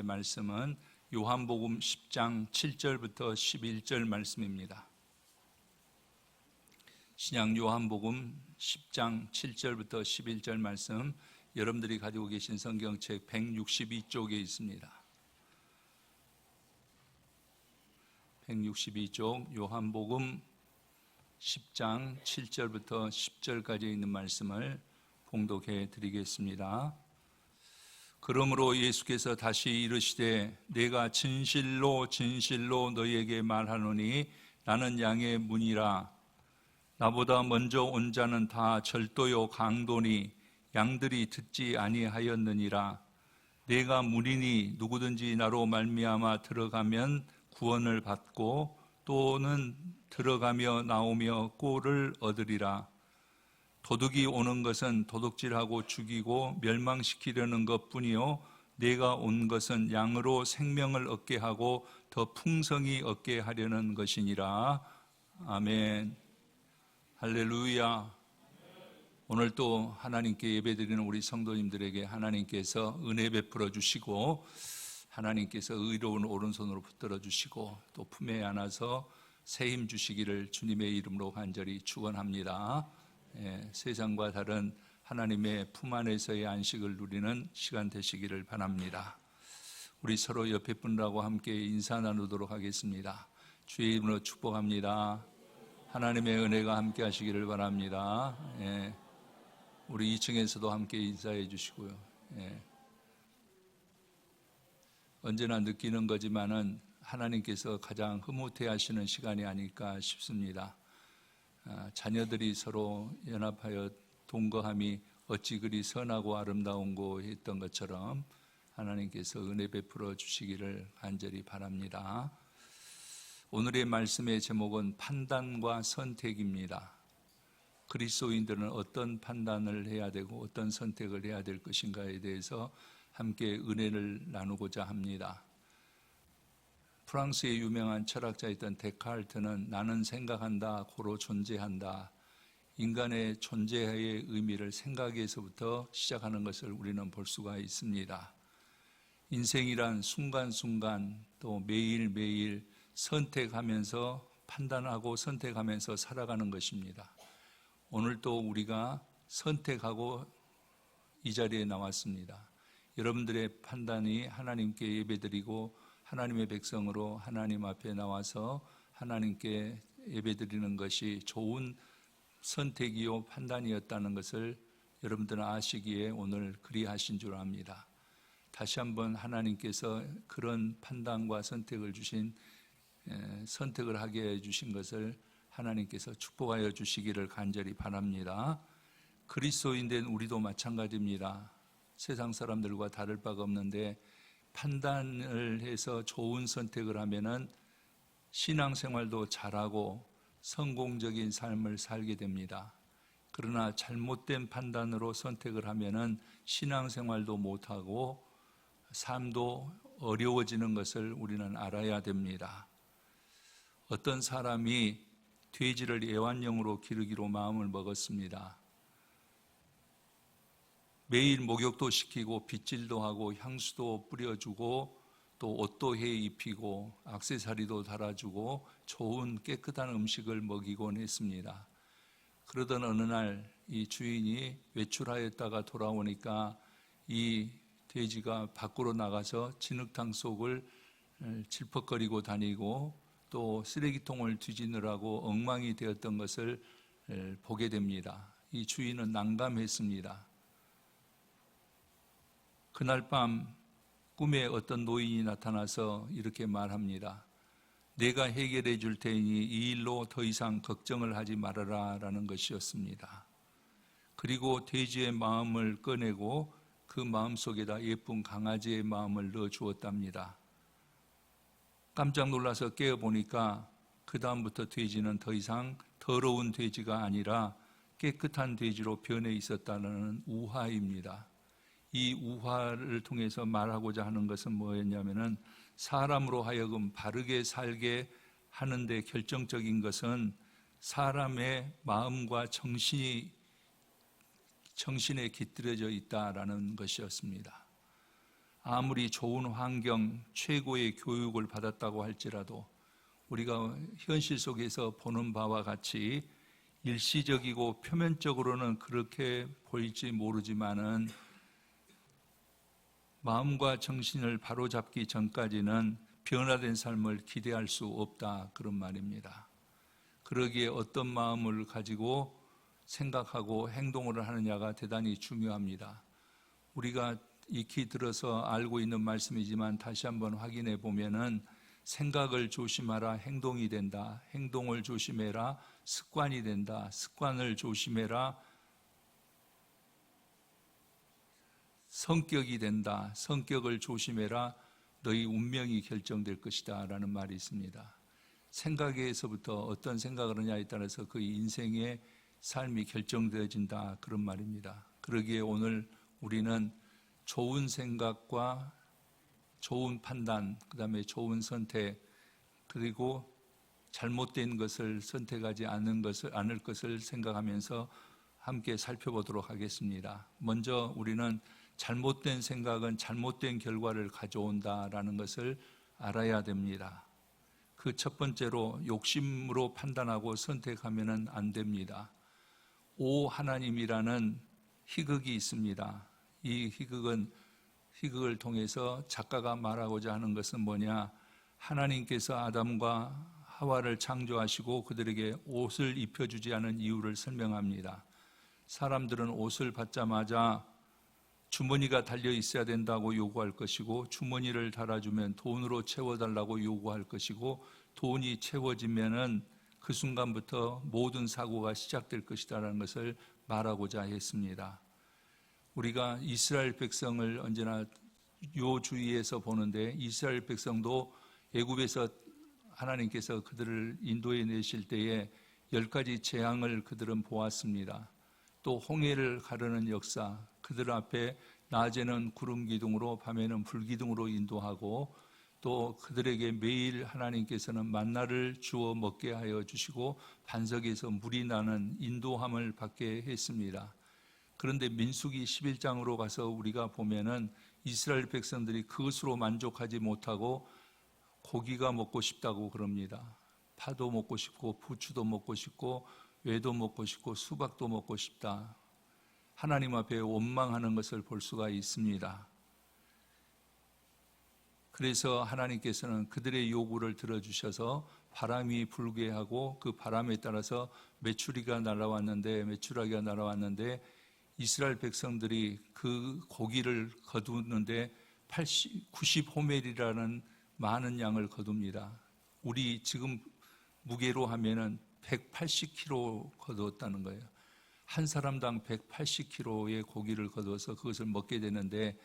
말씀은 요한복음 10장 7절부터 11절 말씀입니다. 신약 요한복음 10장 7절부터 11절 말씀, 여러분들이 가지고 계신 성경책 162쪽에 있습니다. 162쪽 요한복음 10장 7절부터 10절까지 있는 말씀을 봉독해 드리겠습니다. 그러므로 예수께서 다시 이르시되 내가 진실로 진실로 너희에게 말하노니 나는 양의 문이라. 나보다 먼저 온 자는 다 절도요 강도니 양들이 듣지 아니하였느니라. 내가 문이니 누구든지 나로 말미암아 들어가면 구원을 받고 또는 들어가며 나오며 꼴을 얻으리라. 도둑이 오는 것은 도둑질하고 죽이고 멸망시키려는 것뿐이요 내가 온 것은 양으로 생명을 얻게 하고 더 풍성히 얻게 하려는 것이니라. 아멘. 할렐루야. 오늘 또 하나님께 예배드리는 우리 성도님들에게 하나님께서 은혜 베풀어 주시고 하나님께서 의로운 오른손으로 붙들어 주시고 또 품에 안아서 새 힘 주시기를 주님의 이름으로 간절히 축원합니다. 세상과 다른 하나님의 품 안에서의 안식을 누리는 시간 되시기를 바랍니다. 우리 서로 옆에 분들하고 함께 인사 나누도록 하겠습니다. 주의 이름으로 축복합니다. 하나님의 은혜가 함께 하시기를 바랍니다. 우리 2층에서도 함께 인사해 주시고요. 언제나 느끼는 거지만은 하나님께서 가장 흐뭇해 하시는 시간이 아닐까 싶습니다. 자녀들이 서로 연합하여 동거함이 어찌 그리 선하고 아름다운고 했던 것처럼 하나님께서 은혜 베풀어 주시기를 간절히 바랍니다. 오늘의 말씀의 제목은 판단과 선택입니다. 그리스도인들은 어떤 판단을 해야 되고 어떤 선택을 해야 될 것인가에 대해서 함께 은혜를 나누고자 합니다. 프랑스의 유명한 철학자였던 데카르트는 나는 생각한다, 고로 존재한다. 인간의 존재의 의미를 생각에서부터 시작하는 것을 우리는 볼 수가 있습니다. 인생이란 순간순간 또 매일매일 선택하면서 판단하고 선택하면서 살아가는 것입니다. 오늘도 우리가 선택하고 이 자리에 나왔습니다. 여러분들의 판단이 하나님께 예배드리고 하나님의 백성으로 하나님 앞에 나와서 하나님께 예배드리는 것이 좋은 선택이요 판단이었다는 것을 여러분들은 아시기에 오늘 그리하신 줄 압니다. 다시 한번 하나님께서 그런 판단과 선택을 주신 선택을 하게 해주신 것을 하나님께서 축복하여 주시기를 간절히 바랍니다. 그리스도인된 우리도 마찬가지입니다. 세상 사람들과 다를 바가 없는데 판단을 해서 좋은 선택을 하면은 신앙생활도 잘하고 성공적인 삶을 살게 됩니다. 그러나 잘못된 판단으로 선택을 하면은 신앙생활도 못하고 삶도 어려워지는 것을 우리는 알아야 됩니다. 어떤 사람이 돼지를 애완용으로 기르기로 마음을 먹었습니다. 매일 목욕도 시키고 빗질도 하고 향수도 뿌려주고 또 옷도 해 입히고 액세서리도 달아주고 좋은 깨끗한 음식을 먹이곤 했습니다. 그러던 어느 날 이 주인이 외출하였다가 돌아오니까 이 돼지가 밖으로 나가서 진흙탕 속을 질퍽거리고 다니고 또 쓰레기통을 뒤지느라고 엉망이 되었던 것을 보게 됩니다. 이 주인은 난감했습니다. 그날 밤 꿈에 어떤 노인이 나타나서 이렇게 말합니다. 내가 해결해 줄 테니 이 일로 더 이상 걱정을 하지 말아라 라는 것이었습니다. 그리고 돼지의 마음을 꺼내고 그 마음 속에다 예쁜 강아지의 마음을 넣어 주었답니다. 깜짝 놀라서 깨어보니까 그 다음부터 돼지는 더 이상 더러운 돼지가 아니라 깨끗한 돼지로 변해 있었다는 우화입니다. 이 우화를 통해서 말하고자 하는 것은 뭐였냐면은 사람으로 하여금 바르게 살게 하는데 결정적인 것은 사람의 마음과 정신에 깃들여져 있다라는 것이었습니다. 아무리 좋은 환경, 최고의 교육을 받았다고 할지라도 우리가 현실 속에서 보는 바와 같이 일시적이고 표면적으로는 그렇게 보일지 모르지만은 마음과 정신을 바로잡기 전까지는 변화된 삶을 기대할 수 없다, 그런 말입니다. 그러기에 어떤 마음을 가지고 생각하고 행동을 하느냐가 대단히 중요합니다. 우리가 익히 들어서 알고 있는 말씀이지만 다시 한번 확인해 보면은 생각을 조심하라, 행동이 된다. 행동을 조심해라, 습관이 된다. 습관을 조심해라, 성격이 된다. 성격을 조심해라, 너희 운명이 결정될 것이다 라는 말이 있습니다. 생각에서부터 어떤 생각을 하냐에 따라서 그 인생의 삶이 결정되어진다, 그런 말입니다. 그러기에 오늘 우리는 좋은 생각과 좋은 판단, 그 다음에 좋은 선택, 그리고 잘못된 것을 선택하지 않을 것을 생각하면서 함께 살펴보도록 하겠습니다. 먼저 우리는 잘못된 생각은 잘못된 결과를 가져온다라는 것을 알아야 됩니다. 그 첫 번째로 욕심으로 판단하고 선택하면 안 됩니다. 오 하나님이라는 희극이 있습니다. 이 희극을 통해서 작가가 말하고자 하는 것은 뭐냐? 하나님께서 아담과 하와를 창조하시고 그들에게 옷을 입혀주지 않은 이유를 설명합니다. 사람들은 옷을 받자마자 주머니가 달려 있어야 된다고 요구할 것이고, 주머니를 달아주면 돈으로 채워달라고 요구할 것이고, 돈이 채워지면은 그 순간부터 모든 사고가 시작될 것이다라는 것을 말하고자 했습니다. 우리가 이스라엘 백성을 언제나 요 주위에서 보는데, 이스라엘 백성도 애굽에서 하나님께서 그들을 인도해 내실 때에 10가지 재앙을 그들은 보았습니다. 또 홍해를 가르는 역사, 그들 앞에 낮에는 구름 기둥으로 밤에는 불 기둥으로 인도하고, 또 그들에게 매일 하나님께서는 만나를 주어 먹게 하여 주시고 반석에서 물이 나는 인도함을 받게 했습니다. 그런데 민수기 11장으로 가서 우리가 보면은 이스라엘 백성들이 그것으로 만족하지 못하고 고기가 먹고 싶다고 그럽니다. 파도 먹고 싶고 부추도 먹고 싶고 외도 먹고 싶고 수박도 먹고 싶다. 하나님 앞에 원망하는 것을 볼 수가 있습니다. 그래서 하나님께서는 그들의 요구를 들어주셔서 바람이 불게 하고, 그 바람에 따라서 메추라기가 날아왔는데 이스라엘 백성들이 그 고기를 거두는데 90호멜이라는 많은 양을 거둡니다. 우리 지금 무게로 하면은 180kg 거두었다는 거예요. 한 사람당 180kg의 고기를 거두어서 그것을 먹게 되는데,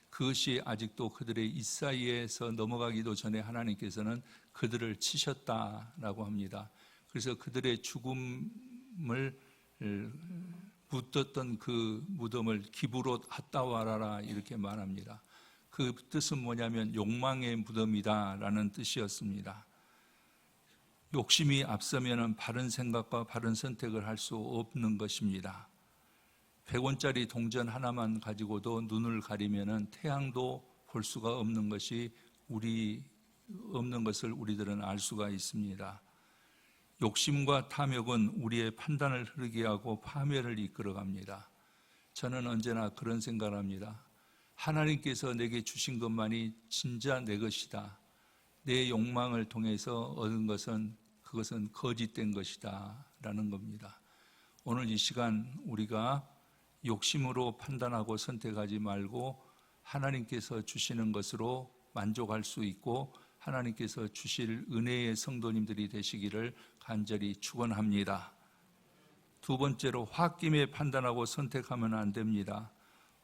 그것이 아직도 그들의 입사이에서 넘어가기도 전에 하나님께서는 그들을 치셨다라고 합니다. 그래서 그들의 죽음을 묻었던 그 무덤을 기브롯 핫다와라라 이렇게 말합니다. 그 뜻은 뭐냐면 욕망의 무덤이다라는 뜻이었습니다. 욕심이 앞서면 바른 생각과 바른 선택을 할 수 없는 것입니다. 100원짜리 동전 하나만 가지고도 눈을 가리면 태양도 볼 수가 없는 것을 우리들은 알 수가 있습니다. 욕심과 탐욕은 우리의 판단을 흐르게 하고 파멸을 이끌어갑니다. 저는 언제나 그런 생각을 합니다. 하나님께서 내게 주신 것만이 진짜 내 것이다. 내 욕망을 통해서 얻은 그것은 거짓된 것이다 라는 겁니다. 오늘 이 시간 우리가 욕심으로 판단하고 선택하지 말고 하나님께서 주시는 것으로 만족할 수 있고 하나님께서 주실 은혜의 성도님들이 되시기를 간절히 축원합니다. 두 번째로 홧김에 판단하고 선택하면 안 됩니다.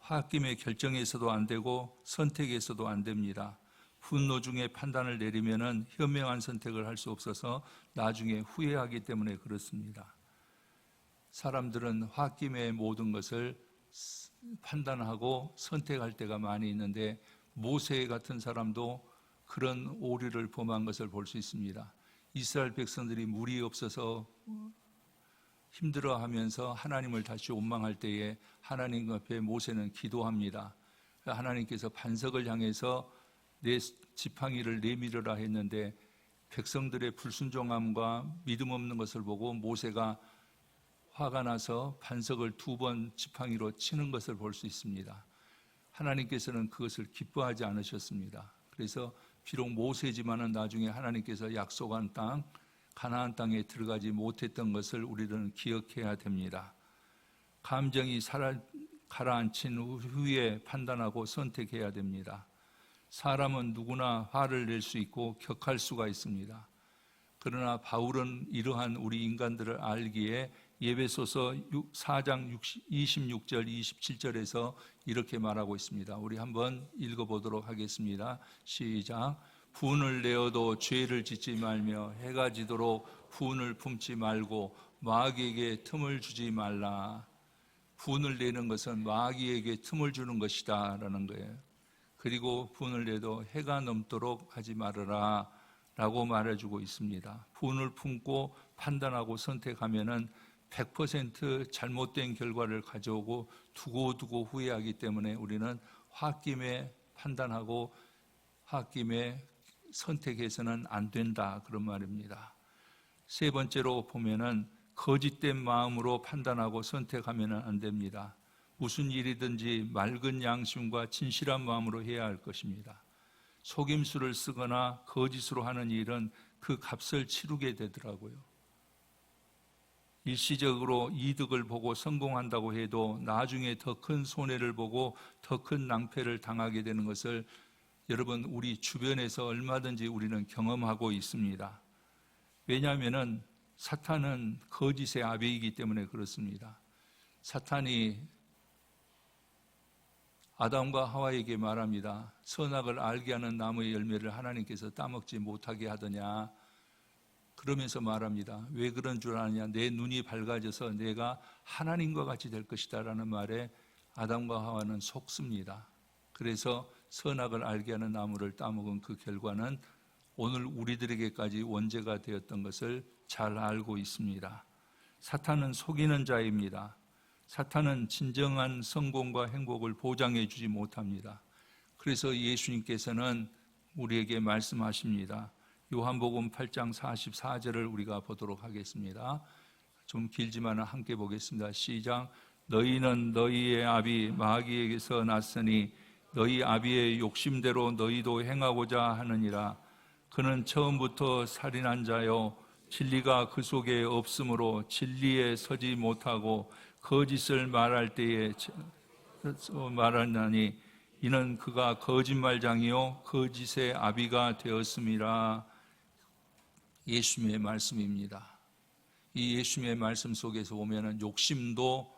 홧김에 결정에서도 안 되고 선택에서도 안 됩니다. 분노 중에 판단을 내리면은 현명한 선택을 할 수 없어서 나중에 후회하기 때문에 그렇습니다. 사람들은 홧김에 모든 것을 판단하고 선택할 때가 많이 있는데, 모세 같은 사람도 그런 오류를 범한 것을 볼 수 있습니다. 이스라엘 백성들이 물이 없어서 힘들어하면서 하나님을 다시 원망할 때에 하나님 앞에 모세는 기도합니다. 하나님께서 반석을 향해서 내 지팡이를 내밀으라 했는데 백성들의 불순종함과 믿음 없는 것을 보고 모세가 화가 나서 반석을 2번 지팡이로 치는 것을 볼 수 있습니다. 하나님께서는 그것을 기뻐하지 않으셨습니다. 그래서 비록 모세지만은 나중에 하나님께서 약속한 땅, 가나안 땅에 들어가지 못했던 것을 우리는 기억해야 됩니다. 감정이 가라앉힌 후에 판단하고 선택해야 됩니다. 사람은 누구나 화를 낼 수 있고 격할 수가 있습니다. 그러나 바울은 이러한 우리 인간들을 알기에 에베소서 4장 26절 27절에서 이렇게 말하고 있습니다. 우리 한번 읽어보도록 하겠습니다. 시작. 분을 내어도 죄를 짓지 말며 해가 지도록 분을 품지 말고 마귀에게 틈을 주지 말라. 분을 내는 것은 마귀에게 틈을 주는 것이다 라는 거예요. 그리고 분을 내도 해가 넘도록 하지 말아라 라고 말해주고 있습니다. 분을 품고 판단하고 선택하면은 100% 잘못된 결과를 가져오고 두고 후회하기 때문에 우리는 홧김에 판단하고 홧김에 선택해서는 안 된다 그런 말입니다. 세 번째로 보면은 거짓된 마음으로 판단하고 선택하면 안 됩니다. 무슨 일이든지 맑은 양심과 진실한 마음으로 해야 할 것입니다. 속임수를 쓰거나 거짓으로 하는 일은 그 값을 치르게 되더라고요. 일시적으로 이득을 보고 성공한다고 해도 나중에 더 큰 손해를 보고 더 큰 낭패를 당하게 되는 것을 여러분 우리 주변에서 얼마든지 우리는 경험하고 있습니다. 왜냐하면 사탄은 거짓의 아비이기 때문에 그렇습니다. 사탄이 아담과 하와에게 말합니다. 선악을 알게 하는 나무의 열매를 하나님께서 따먹지 못하게 하더냐. 그러면서 말합니다. 왜 그런 줄 아느냐. 내 눈이 밝아져서 내가 하나님과 같이 될 것이다 라는 말에 아담과 하와는 속습니다. 그래서 선악을 알게 하는 나무를 따먹은 그 결과는 오늘 우리들에게까지 원죄가 되었던 것을 잘 알고 있습니다. 사탄은 속이는 자입니다. 사탄은 진정한 성공과 행복을 보장해 주지 못합니다. 그래서 예수님께서는 우리에게 말씀하십니다. 요한복음 8장 44절을 우리가 보도록 하겠습니다. 좀 길지만 함께 보겠습니다. 시작. 너희는 너희의 아비 마귀에게서 났으니 너희 아비의 욕심대로 너희도 행하고자 하느니라. 그는 처음부터 살인한 자요 진리가 그 속에 없으므로 진리에 서지 못하고 거짓을 말할 때에 말하나니 이는 그가 거짓말장이요 거짓의 아비가 되었음이라. 예수님의 말씀입니다. 이 예수님의 말씀 속에서 보면은 욕심도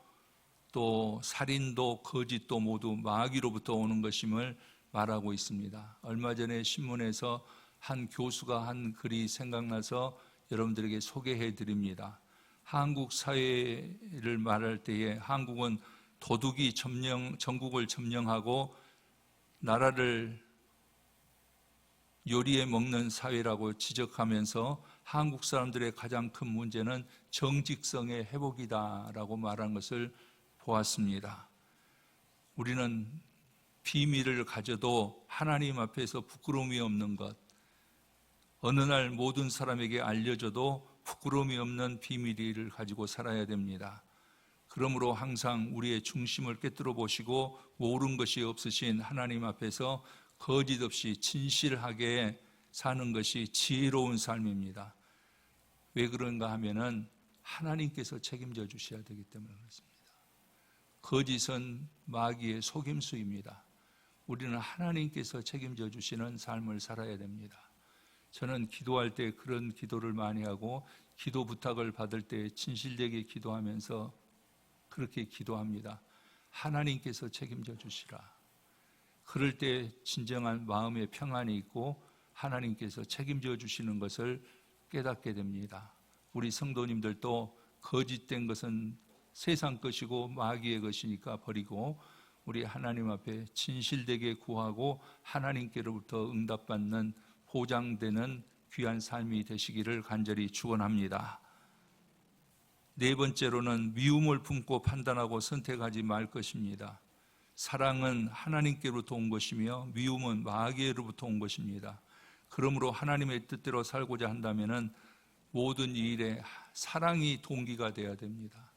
또 살인도 거짓도 모두 마귀로부터 오는 것임을 말하고 있습니다. 얼마 전에 신문에서 한 교수가 한 글이 생각나서 여러분들에게 소개해 드립니다. 한국 사회를 말할 때에 한국은 도둑이 전국을 점령하고 나라를 요리해 먹는 사회라고 지적하면서 한국 사람들의 가장 큰 문제는 정직성의 회복이다라고 말한 것을 보았습니다. 우리는 비밀을 가져도 하나님 앞에서 부끄러움이 없는 것, 어느 날 모든 사람에게 알려줘도 부끄러움이 없는 비밀을 가지고 살아야 됩니다. 그러므로 항상 우리의 중심을 꿰뚫어 보시고 모르는 것이 없으신 하나님 앞에서 거짓 없이 진실하게 사는 것이 지혜로운 삶입니다. 왜 그런가 하면은 하나님께서 책임져 주셔야 되기 때문에 그렇습니다. 거짓은 마귀의 속임수입니다. 우리는 하나님께서 책임져 주시는 삶을 살아야 됩니다. 저는 기도할 때 그런 기도를 많이 하고 기도 부탁을 받을 때 진실되게 기도하면서 그렇게 기도합니다. 하나님께서 책임져 주시라. 그럴 때 진정한 마음의 평안이 있고 하나님께서 책임져 주시는 것을 깨닫게 됩니다. 우리 성도님들도 거짓된 것은 세상 것이고 마귀의 것이니까 버리고 우리 하나님 앞에 진실되게 구하고 하나님께로부터 응답받는 보장되는 귀한 삶이 되시기를 간절히 축원합니다. 네 번째로는 미움을 품고 판단하고 선택하지 말 것입니다. 사랑은 하나님께로부터 온 것이며 미움은 마귀로부터 온 것입니다. 그러므로 하나님의 뜻대로 살고자 한다면 모든 일에 사랑이 동기가 되어야 됩니다.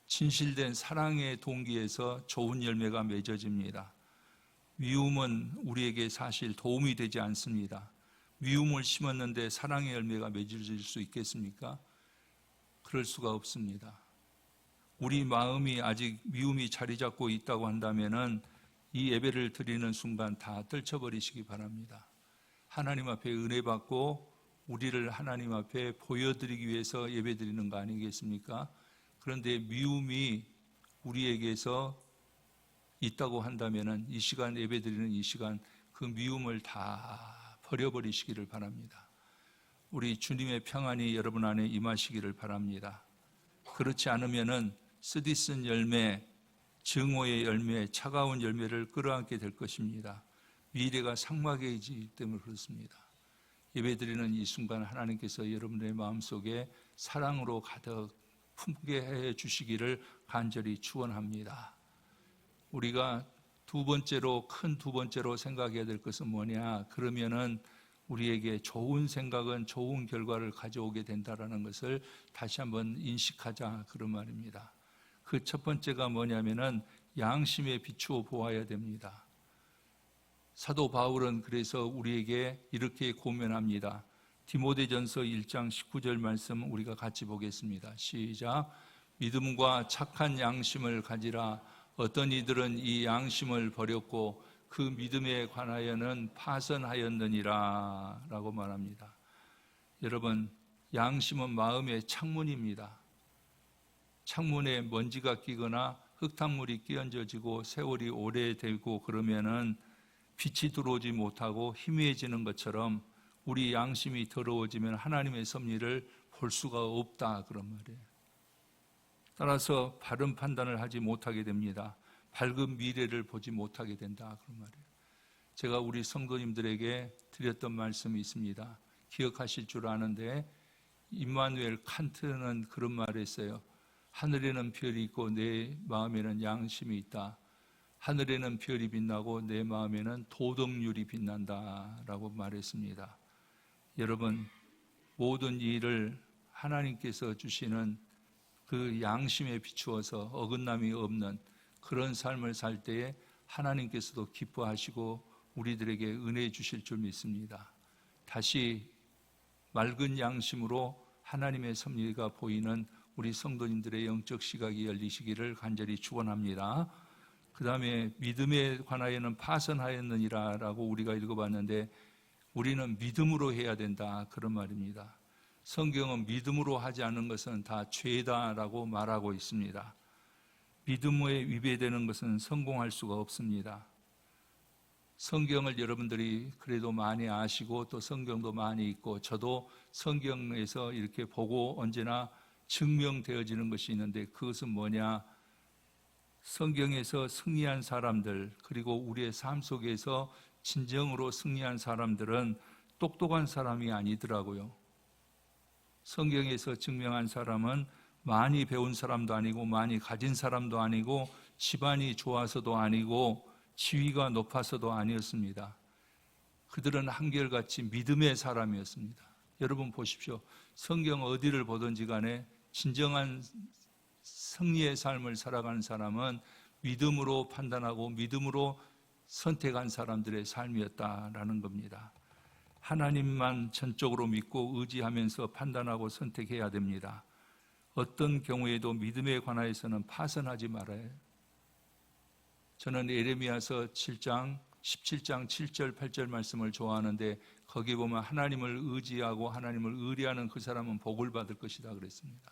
진실된 사랑의 동기에서 좋은 열매가 맺어집니다. 미움은 우리에게 사실 도움이 되지 않습니다. 미움을 심었는데 사랑의 열매가 맺어질 수 있겠습니까? 그럴 수가 없습니다. 우리 마음이 아직 미움이 자리 잡고 있다고 한다면 이 예배를 드리는 순간 다 떨쳐버리시기 바랍니다. 하나님 앞에 은혜 받고 우리를 하나님 앞에 보여드리기 위해서 예배 드리는 거 아니겠습니까? 그런데 미움이 우리에게서 있다고 한다면 이 시간 예배 드리는 이 시간 그 미움을 다 버려버리시기를 바랍니다. 우리 주님의 평안이 여러분 안에 임하시기를 바랍니다. 그렇지 않으면 쓰디쓴 열매, 증오의 열매, 차가운 열매를 끌어안게 될 것입니다. 미래가 삭막해지기 때문에 그렇습니다. 예배드리는 이 순간 하나님께서 여러분의 마음속에 사랑으로 가득 품게 해 주시기를 간절히 축원합니다. 우리가 큰 두 번째로 생각해야 될 것은 뭐냐? 그러면은 우리에게 좋은 생각은 좋은 결과를 가져오게 된다라는 것을 다시 한번 인식하자 그런 말입니다. 그 첫 번째가 뭐냐면은 양심에 비추어 보아야 됩니다. 사도 바울은 그래서 우리에게 이렇게 고면합니다. 디모데전서 1장 19절 말씀 우리가 같이 보겠습니다. 시작. 믿음과 착한 양심을 가지라. 어떤 이들은 이 양심을 버렸고 그 믿음에 관하여는 파선하였느니라 라고 말합니다. 여러분, 양심은 마음의 창문입니다. 창문에 먼지가 끼거나 흙탕물이 끼얹어지고 세월이 오래되고 그러면은 빛이 들어오지 못하고 희미해지는 것처럼 우리 양심이 더러워지면 하나님의 섭리를 볼 수가 없다 그런 말이에요. 따라서 바른 판단을 하지 못하게 됩니다. 밝은 미래를 보지 못하게 된다 그런 말이에요. 제가 우리 성도님들에게 드렸던 말씀이 있습니다. 기억하실 줄 아는데 임마누엘 칸트는 그런 말을 했어요. 하늘에는 별이 있고 내 마음에는 양심이 있다. 하늘에는 별이 빛나고 내 마음에는 도덕률이 빛난다라고 말했습니다. 여러분, 모든 일을 하나님께서 주시는 그 양심에 비추어서 어긋남이 없는 그런 삶을 살 때에 하나님께서도 기뻐하시고 우리들에게 은혜 주실 줄 믿습니다. 다시 맑은 양심으로 하나님의 섭리가 보이는 우리 성도님들의 영적 시각이 열리시기를 간절히 축원합니다. 그 다음에 믿음에 관하여는 파선하였느니라 라고 우리가 읽어봤는데 우리는 믿음으로 해야 된다 그런 말입니다. 성경은 믿음으로 하지 않는 것은 다 죄다라고 말하고 있습니다. 믿음에 위배되는 것은 성공할 수가 없습니다. 성경을 여러분들이 그래도 많이 아시고 또 성경도 많이 읽고 저도 성경에서 이렇게 보고 언제나 증명되어지는 것이 있는데 그것은 뭐냐? 성경에서 승리한 사람들 그리고 우리의 삶 속에서 진정으로 승리한 사람들은 똑똑한 사람이 아니더라고요. 성경에서 증명한 사람은 많이 배운 사람도 아니고 많이 가진 사람도 아니고 집안이 좋아서도 아니고 지위가 높아서도 아니었습니다. 그들은 한결같이 믿음의 사람이었습니다. 여러분 보십시오. 성경 어디를 보든지 간에 진정한 승리의 삶을 살아가는 사람은 믿음으로 판단하고 믿음으로 선택한 사람들의 삶이었다라는 겁니다. 하나님만 전적으로 믿고 의지하면서 판단하고 선택해야 됩니다. 어떤 경우에도 믿음에 관하여서는 파선하지 말아야 해요. 저는 예레미야서 7장 17장 7절 8절 말씀을 좋아하는데 거기 보면 하나님을 의지하고 하나님을 의뢰하는 그 사람은 복을 받을 것이다 그랬습니다.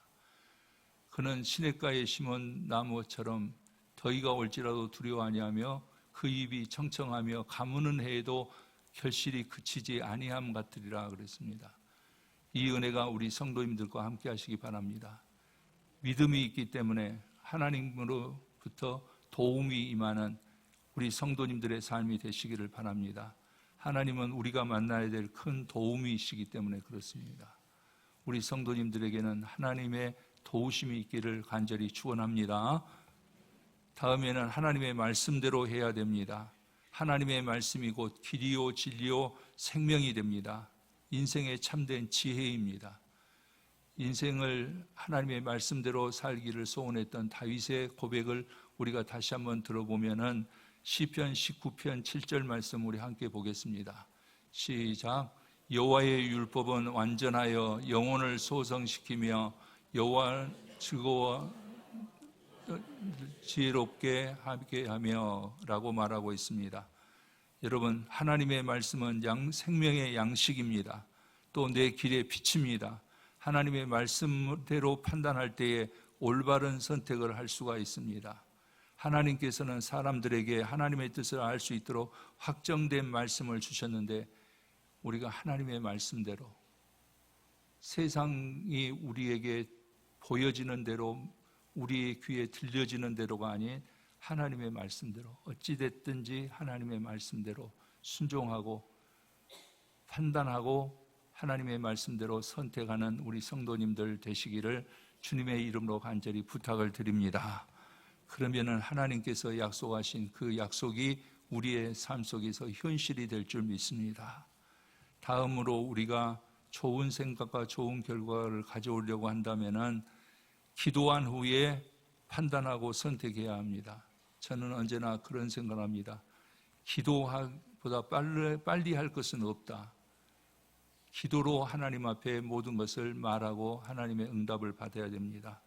그는 시냇가에 심은 나무처럼 더위가 올지라도 두려워 아니하며 그 잎이 청청하며 가무는 해에도 결실이 그치지 아니함 같으리라 그랬습니다. 이 은혜가 우리 성도님들과 함께 하시기 바랍니다. 믿음이 있기 때문에 하나님으로부터 도움이 임하는 우리 성도님들의 삶이 되시기를 바랍니다. 하나님은 우리가 만나야 될 큰 도움이시기 때문에 그렇습니다. 우리 성도님들에게는 하나님의 도우심이 있기를 간절히 축원합니다. 다음에는 하나님의 말씀대로 해야 됩니다. 하나님의 말씀이 곧 길이요 진리요 생명이 됩니다. 인생의 참된 지혜입니다. 인생을 하나님의 말씀대로 살기를 소원했던 다윗의 고백을 우리가 다시 한번 들어보면은 시편 19편 7절 말씀 우리 함께 보겠습니다. 시작. 여호와의 율법은 완전하여 영혼을 소성시키며 여호와 즐거워 지혜롭게 하게 하며 라고 말하고 있습니다. 여러분, 하나님의 말씀은 생명의 양식입니다. 또 내 길의 빛입니다. 하나님의 말씀대로 판단할 때에 올바른 선택을 할 수가 있습니다. 하나님께서는 사람들에게 하나님의 뜻을 알 수 있도록 확정된 말씀을 주셨는데 우리가 하나님의 말씀대로 세상이 우리에게 보여지는 대로 우리의 귀에 들려지는 대로가 아닌 하나님의 말씀대로 어찌됐든지 하나님의 말씀대로 순종하고 판단하고 하나님의 말씀대로 선택하는 우리 성도님들 되시기를 주님의 이름으로 간절히 부탁을 드립니다. 그러면은 하나님께서 약속하신 그 약속이 우리의 삶 속에서 현실이 될 줄 믿습니다. 다음으로 우리가 좋은 생각과 좋은 결과를 가져오려고 한다면은 기도한 후에 판단하고 선택해야 합니다. 저는 언제나 그런 생각을 합니다. 기도보다 빨리 할 것은 없다. 기도로 하나님 앞에 모든 것을 말하고 하나님의 응답을 받아야 됩니다.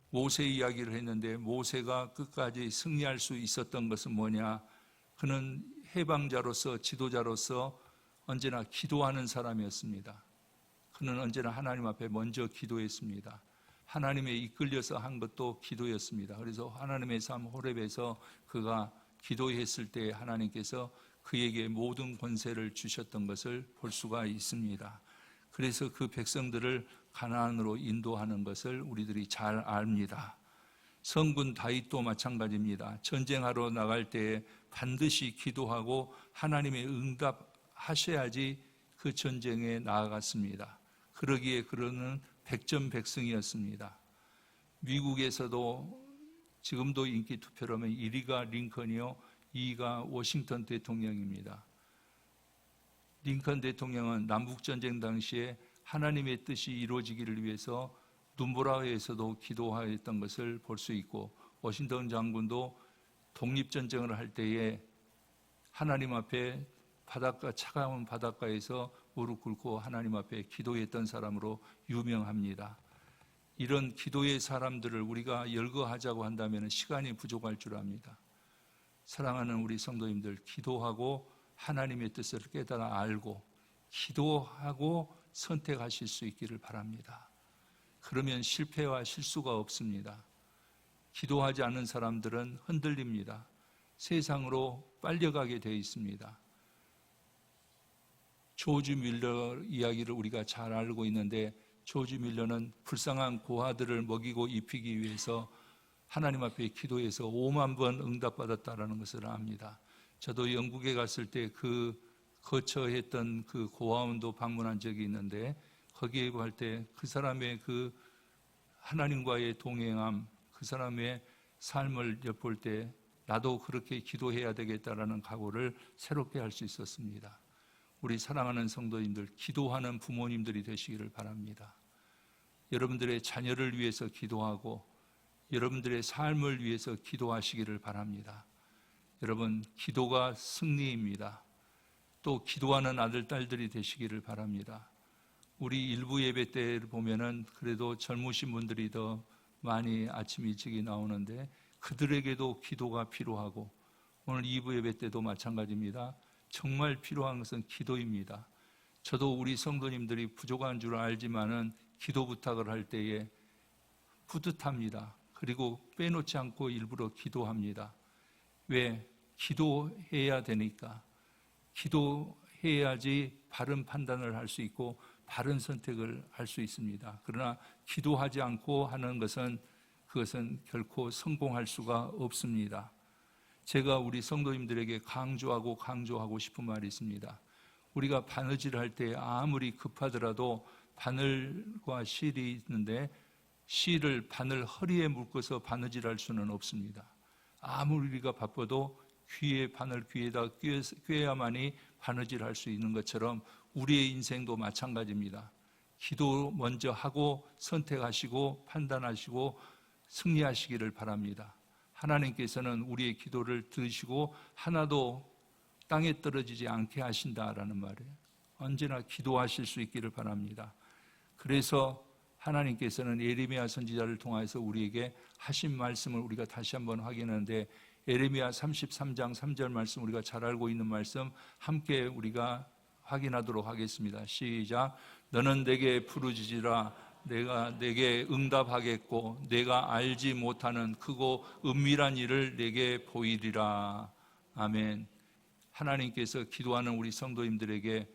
모세 이야기를 했는데 모세가 끝까지 승리할 수 있었던 것은 뭐냐? 그는 해방자로서 지도자로서 언제나 기도하는 사람이었습니다. 그는 언제나 하나님 앞에 먼저 기도했습니다. 하나님에 이끌려서 한 것도 기도였습니다. 그래서 하나님의 삶 호렙에서 그가 기도했을 때 하나님께서 그에게 모든 권세를 주셨던 것을 볼 수가 있습니다. 그래서 그 백성들을 가나안으로 인도하는 것을 우리들이 잘 압니다. 성군 다윗도 마찬가지입니다. 전쟁하러 나갈 때에 반드시 기도하고 하나님의 응답하셔야지 그 전쟁에 나아갔습니다. 그러기에 그는 백전백승이었습니다. 미국에서도 지금도 인기 투표로 하면 1위가 링컨이요 2위가 워싱턴 대통령입니다. 링컨 대통령은 남북전쟁 당시에 하나님의 뜻이 이루어지기를 위해서 눈보라에서도 기도하였던 것을 볼 수 있고 워싱턴 장군도 독립전쟁을 할 때에 하나님 앞에 차가운 바닷가에서 무릎 꿇고 하나님 앞에 기도했던 사람으로 유명합니다. 이런 기도의 사람들을 우리가 열거하자고 한다면 시간이 부족할 줄 압니다. 사랑하는 우리 성도님들, 기도하고 하나님의 뜻을 깨달아 알고 기도하고 선택하실 수 있기를 바랍니다. 그러면 실패와 실수가 없습니다. 기도하지 않는 사람들은 흔들립니다. 세상으로 빨려가게 되어 있습니다. 조지 밀러 이야기를 우리가 잘 알고 있는데 조지 밀러는 불쌍한 고아들을 먹이고 입히기 위해서 하나님 앞에 기도해서 5만 번 응답받았다는 것을 압니다. 저도 영국에 갔을 때 거처했던 그 고아원도 방문한 적이 있는데 거기에 갈 때 그 사람의 그 하나님과의 동행함, 그 사람의 삶을 엿볼 때 나도 그렇게 기도해야 되겠다라는 각오를 새롭게 할 수 있었습니다. 우리 사랑하는 성도님들, 기도하는 부모님들이 되시기를 바랍니다. 여러분들의 자녀를 위해서 기도하고 여러분들의 삶을 위해서 기도하시기를 바랍니다. 여러분, 기도가 승리입니다. 또 기도하는 아들, 딸들이 되시기를 바랍니다. 우리 일부 예배 때 보면은 그래도 젊으신 분들이 더 많이 아침 일찍이 나오는데 그들에게도 기도가 필요하고 오늘 2부 예배 때도 마찬가지입니다. 정말 필요한 것은 기도입니다. 저도 우리 성도님들이 부족한 줄 알지만은 기도 부탁을 할 때에 뿌듯합니다. 그리고 빼놓지 않고 일부러 기도합니다. 왜? 기도해야 되니까. 기도해야지 바른 판단을 할 수 있고 바른 선택을 할 수 있습니다. 그러나 기도하지 않고 하는 것은 그것은 결코 성공할 수가 없습니다. 제가 우리 성도님들에게 강조하고 싶은 말이 있습니다. 우리가 바느질을 할 때 아무리 급하더라도 바늘과 실이 있는데 실을 바늘 허리에 묶어서 바느질할 수는 없습니다. 아무리 우리가 바빠도 귀에 바늘 귀에다 꿰야만이 바느질할 수 있는 것처럼 우리의 인생도 마찬가지입니다. 기도 먼저 하고 선택하시고 판단하시고 승리하시기를 바랍니다. 하나님께서는 우리의 기도를 들으시고 하나도 땅에 떨어지지 않게 하신다라는 말이에요. 언제나 기도하실 수 있기를 바랍니다. 그래서 하나님께서는 예레미야 선지자를 통해서 우리에게 하신 말씀을 우리가 다시 한번 확인하는데, 예레미야 33장 3절 말씀, 우리가 잘 알고 있는 말씀 함께 우리가 확인하도록 하겠습니다. 시작. 너는 내게 부르짖으라. 내가 내게 응답하겠고 내가 알지 못하는 크고 은밀한 일을 내게 보이리라. 아멘. 하나님께서 기도하는 우리 성도님들에게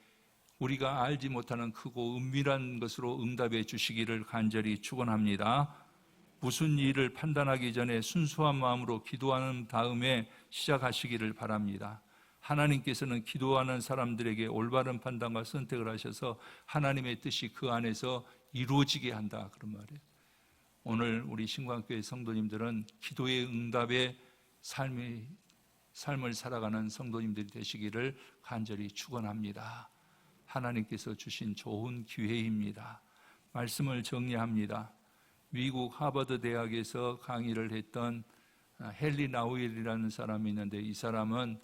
우리가 알지 못하는 크고 은밀한 것으로 응답해 주시기를 간절히 축원합니다. 무슨 일을 판단하기 전에 순수한 마음으로 기도하는 다음에 시작하시기를 바랍니다. 하나님께서는 기도하는 사람들에게 올바른 판단과 선택을 하셔서 하나님의 뜻이 그 안에서 이루어지게 한다, 그런 말이에요. 오늘 우리 신광교회 성도님들은 기도의 응답의 삶을 살아가는 성도님들이 되시기를 간절히 축원합니다. 하나님께서 주신 좋은 기회입니다. 말씀을 정리합니다. 미국 하버드 대학에서 강의를 했던 헨리 나우엘이라는 사람이 있는데, 이 사람은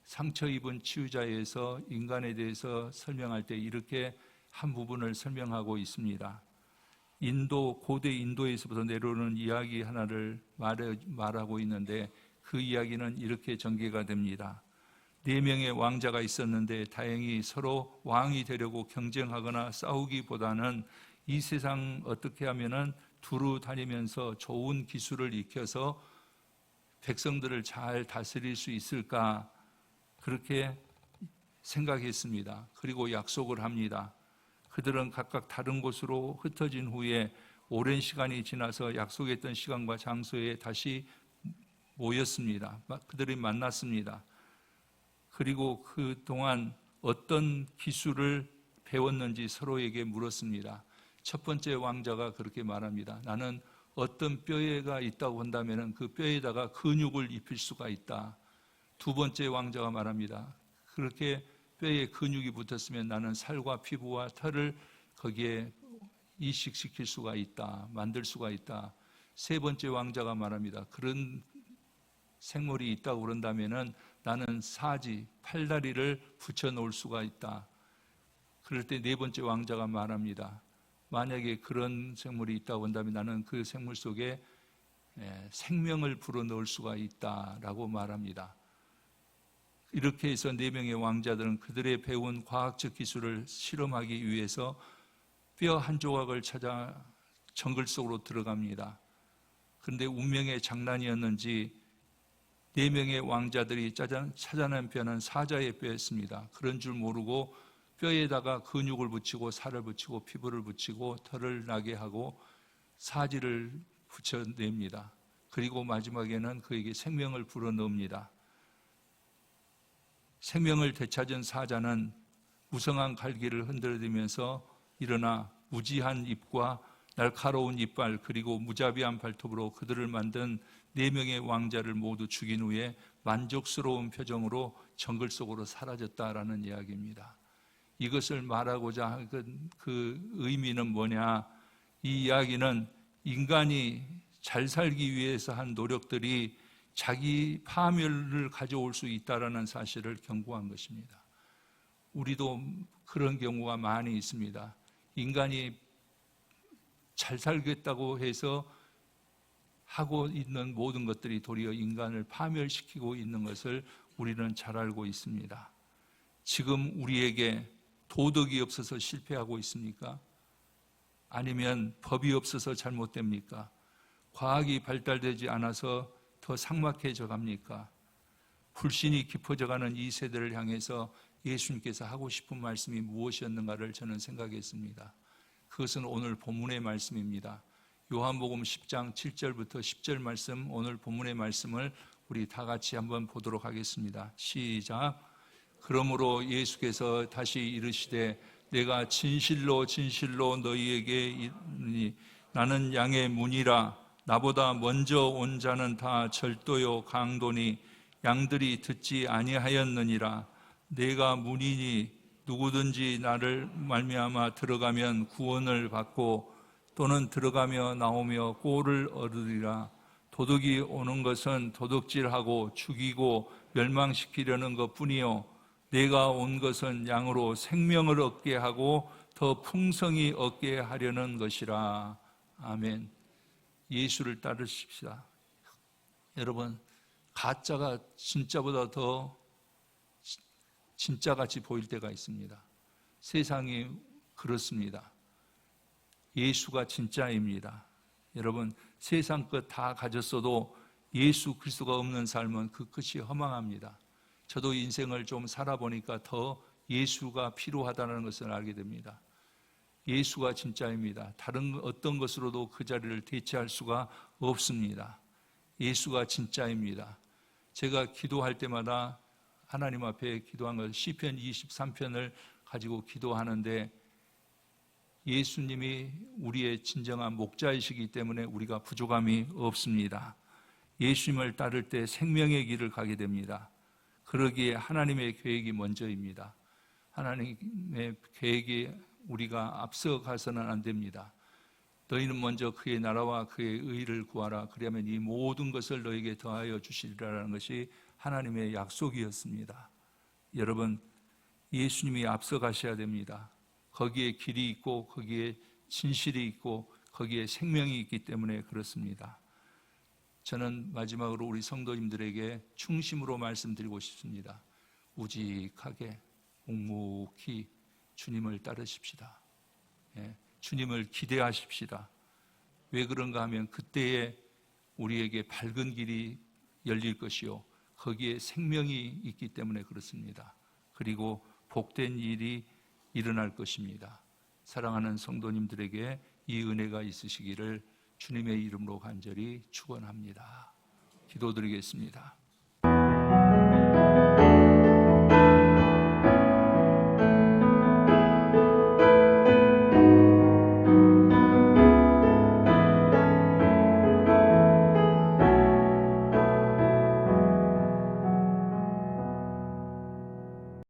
상처 입은 치유자에서 인간에 대해서 설명할 때 이렇게 한 부분을 설명하고 있습니다. 고대 인도에서부터 내려오는 이야기 하나를 말하고 있는데, 그 이야기는 이렇게 전개가 됩니다. 4명의 왕자가 있었는데 다행히 서로 왕이 되려고 경쟁하거나 싸우기보다는 이 세상 어떻게 하면은 두루 다니면서 좋은 기술을 익혀서 백성들을 잘 다스릴 수 있을까, 그렇게 생각했습니다. 그리고 약속을 합니다. 그들은 각각 다른 곳으로 흩어진 후에 오랜 시간이 지나서 약속했던 시간과 장소에 다시 모였습니다. 그들이 만났습니다. 그리고 그동안 어떤 기술을 배웠는지 서로에게 물었습니다. 첫 번째 왕자가 그렇게 말합니다. 나는 어떤 뼈가 있다고 한다면 그 뼈에다가 근육을 입힐 수가 있다. 두 번째 왕자가 말합니다. 그렇게 뼈에 근육이 붙었으면 나는 살과 피부와 털을 거기에 이식시킬 수가 있다. 만들 수가 있다. 세 번째 왕자가 말합니다. 그런 생물이 있다고 그런다면 나는 사지, 팔다리를 붙여 놓을 수가 있다. 그럴 때 네 번째 왕자가 말합니다. 만약에 그런 생물이 있다고 한다면 나는 그 생물 속에 생명을 불어넣을 수가 있다라고 말합니다. 이렇게 해서 4명의 왕자들은 그들의 배운 과학적 기술을 실험하기 위해서 뼈 한 조각을 찾아 정글 속으로 들어갑니다. 그런데 운명의 장난이었는지 4명의 왕자들이 찾아낸 뼈는 사자의 뼈였습니다. 그런 줄 모르고 뼈에다가 근육을 붙이고 살을 붙이고 피부를 붙이고 털을 나게 하고 사지를 붙여냅니다. 그리고 마지막에는 그에게 생명을 불어넣습니다. 생명을 되찾은 사자는 무성한 갈기를 흔들어대면서 일어나 무지한 입과 날카로운 이빨 그리고 무자비한 발톱으로 그들을 만든 4명의 왕자를 모두 죽인 후에 만족스러운 표정으로 정글 속으로 사라졌다라는 이야기입니다. 이것을 말하고자 한 그 의미는 뭐냐? 이 이야기는 인간이 잘 살기 위해서 한 노력들이 자기 파멸을 가져올 수 있다라는 사실을 경고한 것입니다. 우리도 그런 경우가 많이 있습니다. 인간이 잘 살겠다고 해서 하고 있는 모든 것들이 도리어 인간을 파멸시키고 있는 것을 우리는 잘 알고 있습니다. 지금 우리에게 도덕이 없어서 실패하고 있습니까? 아니면 법이 없어서 잘못됩니까? 과학이 발달되지 않아서 더 삭막해져 갑니까? 불신이 깊어져가는 이 세대를 향해서 예수님께서 하고 싶은 말씀이 무엇이었는가를 저는 생각했습니다. 그것은 오늘 본문의 말씀입니다. 요한복음 10장 7절부터 10절 말씀, 오늘 본문의 말씀을 우리 다 같이 한번 보도록 하겠습니다. 시작. 그러므로 예수께서 다시 이르시되 내가 진실로 진실로 너희에게 이르니 나는 양의 문이라. 나보다 먼저 온 자는 다 절도요 강도니 양들이 듣지 아니하였느니라. 내가 문이니 누구든지 나를 말미암아 들어가면 구원을 받고 또는 들어가며 나오며 꼴을 얻으리라. 도둑이 오는 것은 도둑질하고 죽이고 멸망시키려는 것뿐이요 내가 온 것은 양으로 생명을 얻게 하고 더 풍성히 얻게 하려는 것이라. 아멘. 예수를 따르십시다. 여러분, 가짜가 진짜보다 더 진짜같이 보일 때가 있습니다. 세상이 그렇습니다. 예수가 진짜입니다. 여러분, 세상 것 다 가졌어도 예수 그리스도가 없는 삶은 그 끝이 허망합니다. 저도 인생을 좀 살아보니까 더 예수가 필요하다는 것을 알게 됩니다. 예수가 진짜입니다. 다른 어떤 것으로도 그 자리를 대체할 수가 없습니다. 예수가 진짜입니다. 제가 기도할 때마다 하나님 앞에 기도한 것 시편 23편을 가지고 기도하는데 예수님이 우리의 진정한 목자이시기 때문에 우리가 부족함이 없습니다. 예수님을 따를 때 생명의 길을 가게 됩니다. 그러기에 하나님의 계획이 먼저입니다. 하나님의 계획이 우리가 앞서가서는 안 됩니다. 너희는 먼저 그의 나라와 그의 의를 구하라. 그러면 이 모든 것을 너에게 더하여 주시리라는 것이 하나님의 약속이었습니다. 여러분, 예수님이 앞서가셔야 됩니다. 거기에 길이 있고 거기에 진실이 있고 거기에 생명이 있기 때문에 그렇습니다. 저는 마지막으로 우리 성도님들에게 충심으로 말씀드리고 싶습니다. 우직하게 묵묵히 주님을 따르십시다. 주님을 기대하십시다. 왜 그런가 하면 그때에 우리에게 밝은 길이 열릴 것이요 거기에 생명이 있기 때문에 그렇습니다. 그리고 복된 일이 일어날 것입니다. 사랑하는 성도님들에게 이 은혜가 있으시기를 주님의 이름으로 간절히 축원합니다. 기도드리겠습니다.